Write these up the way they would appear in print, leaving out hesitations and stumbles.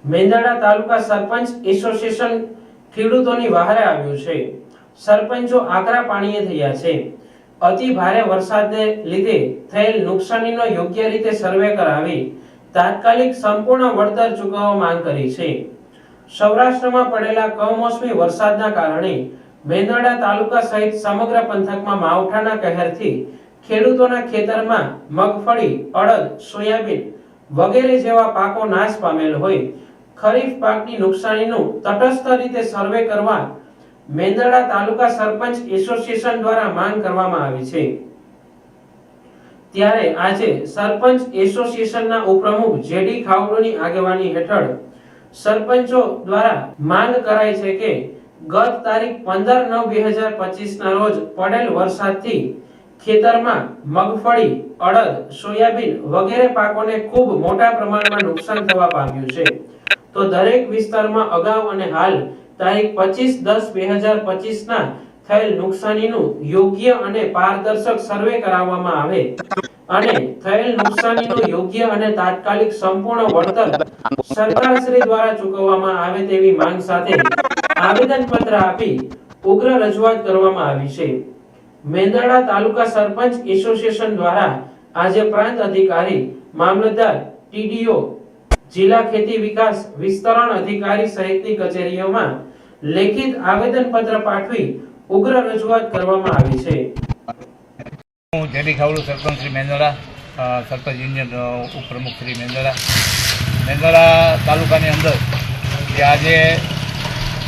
મેંદરડા તાલુકા સરપંચ association ખેડૂતોની વહારે આવ્યું છે। સરપંચો આકરા પાણીએ થયા છે। અતિ ભારે વરસાદને લીધે થયેલ નુકસાનીનો યોગ્ય રીતે સર્વે કરાવી તાત્કાલિક સંપૂર્ણ વળતર ચૂકવવા માંગ કરી છે। સૌરાષ્ટ્રમાં પડેલા કમોસમી વરસાદના કારણે મેંદરડા તાલુકા સહિત સમગ્ર પંથકમાં માવઠાના કહેરથી ખેડૂતોના ખેતરમાં મગફળી, અડદ, સોયાબીન વગેરે જેવા પાકો નાશ પામેલ હોય ખરીફ પાકની નુકસાનીનું તટસ્થ રીતે સર્વે કરવા મેંદરડા તાલુકા સરપંચ એસોસિએશન દ્વારા માંગ કરવામાં આવી છે। ત્યારે આજે સરપંચ એસોસિએશનના ઉપપ્રમુખ જેડી ખાવડોની આગેવાની હેઠળ સરપંચો દ્વારા માંગ કરાઈ છે કે ગત તારીખ 15/9/2025 ના રોજ પડેલ વરસાદથી ખેતરમાં મગફળી, અડદ, સોયાબીન વગેરે પાકોને ખૂબ મોટા પ્રમાણમાં નુકસાન થવા પામ્યું છે। તો દરેક વિસ્તારમાં અગાઉ અને હાલ તારીખ 25/10/2025 ના થયેલ નુકસાનીનું યોગ્ય અને પારદર્શક સર્વે કરાવવામાં આવે અને થયેલ નુકસાનીનું યોગ્ય અને તાત્કાલિક સંપૂર્ણ વળતર સરકારશ્રી દ્વારા ચૂકવવામાં આવે તેવી માંગ સાથે આવેદનપત્ર આપી ઉગ્ર રજૂઆત કરવામાં આવી છે। મેંદરડા તાલુકા સરપંચ એસોસિએશન દ્વારા આજે પ્રાંત અધિકારી, મામલતદાર, ટીડીઓ, જિલ્લા ખેતી વિકાસ વિસ્તરણ અધિકારી સહિતની કચેરીઓમાં લેખિત આવેદનપત્ર પાઠવી ઉગ્ર રજૂઆત કરવામાં આવી છે। હું જેડી ખાવડુ સરપંચ શ્રી મેંદરડા, સરપંચ યુનિયન ઉપપ્રમુખ શ્રી મેંદરડા તાલુકાની અંદર જે આજે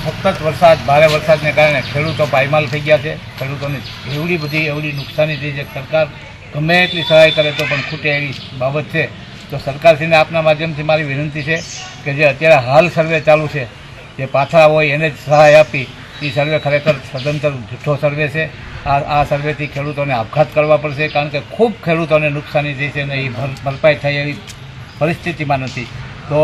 સતત ભારે વરસાદને કારણે ખેડૂતો પાયમાલ થઈ ગયા છે। ખેડૂતોની એવડી નુકસાની થઈ છે। સરકાર ગમે એટલી સહાય કરે તો પણ ખૂટે એવી બાબત છે। તો સરકારશ્રીને આપના માધ્યમથી મારી વિનંતી છે કે જે અત્યારે હાલ સર્વે ચાલુ છે, જે પાછા હોય એને જ સહાય આપી એ સર્વે ખરેખર સદંતર જૂઠો સર્વે છે। આ સર્વેથી ખેડૂતોને આપઘાત કરવા પડશે, કારણ કે ખૂબ ખેડૂતોને નુકસાની થઈ છે અને એ ભરપાઈ થાય એવી પરિસ્થિતિમાં નથી। તો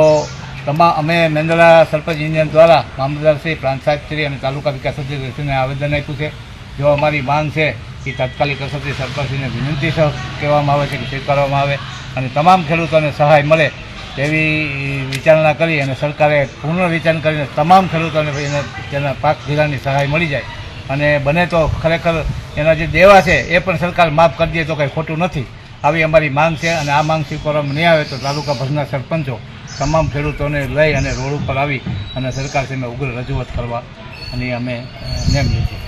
અમે મેંદરડા સરપંચ યુનિયન દ્વારા મામલતદારશ્રી, પ્રાંત સાહેબશ્રી અને તાલુકા વિકાસ અધિકારીને આવેદન આપ્યું છે। જો અમારી માંગ છે એ તાત્કાલિક અસરથી સરપંચશ્રીને વિનંતી કહેવામાં આવે છે કે સ્વીકારવામાં આવે અને તમામ ખેડૂતોને સહાય મળે તેવી વિચારણા કરી અને સરકારે પુનર્વિચાર કરીને તમામ ખેડૂતોને તેના પાક ધિરાણની સહાય મળી જાય અને બને તો ખરેખર એના જે દેવા છે એ પણ સરકાર માફ કરી દે તો કંઈ ખોટું નથી। આવી અમારી માંગ છે અને આ માંગ સ્વીકારવામાં નહીં આવે તો તાલુકાભરના સરપંચો તમામ ખેડૂતોને લઈ અને રોડ ઉપર આવી અને સરકારશ્રીને ઉગ્ર રજૂઆત કરવા અને અમે નેમીએ છીએ।